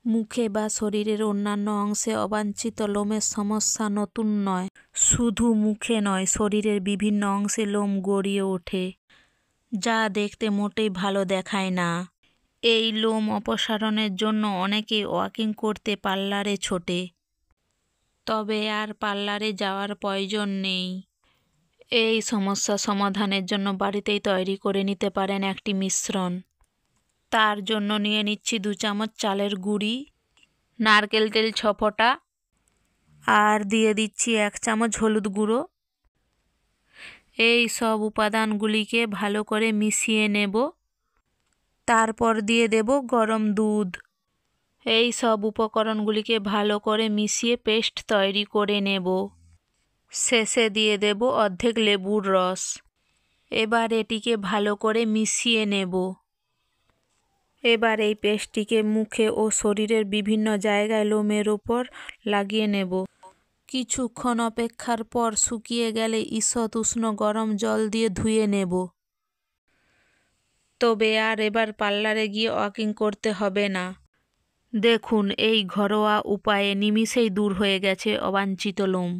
মুখে বা শরীরের অন্যান্য অংশে অবাঞ্ছিত লোমের সমস্যা নতুন নয়। শুধু মুখে নয়, শরীরের বিভিন্ন অংশে লোম গড়িয়ে ওঠে, যা দেখতে মোটেই ভালো দেখায় না। এই লোম অপসারণের জন্য অনেকেই ওয়াকিং করতে পার্লারে ছোটে। তবে আর পার্লারে যাওয়ার প্রয়োজন নেই। এই সমস্যা সমাধানের জন্য বাড়িতেই তৈরি করে নিতে পারেন একটি মিশ্রণ। তার জন্য নিয়ে নিচ্ছি 2 চামচ চালের গুঁড়ি, নারকেল তেল 6 ফোঁটা, আর দিয়ে দিচ্ছি 1 চামচ হলুদ গুঁড়ো। এই সব উপাদানগুলিকে ভালো করে মিশিয়ে নেব। তারপর দিয়ে দেব গরম দুধ। এই সব উপকরণগুলিকে ভালো করে মিশিয়ে পেস্ট তৈরি করে নেব। শেষে দিয়ে দেব অর্ধেক লেবুর রস। এবার এটিকে ভালো করে মিশিয়ে নেব। এবার এই পেস্টটিকে মুখে ও শরীরের বিভিন্ন জায়গায় লোমের ওপর লাগিয়ে নেব। কিছুক্ষণ অপেক্ষার পর শুকিয়ে গেলে ঈষৎ উষ্ণ গরম জল দিয়ে ধুয়ে নেব। তবে আর এবার পার্লারে গিয়ে ওয়াকিং করতে হবে না। দেখুন, এই ঘরোয়া উপায়ে নিমিষেই দূর হয়ে গেছে অবাঞ্ছিত লোম।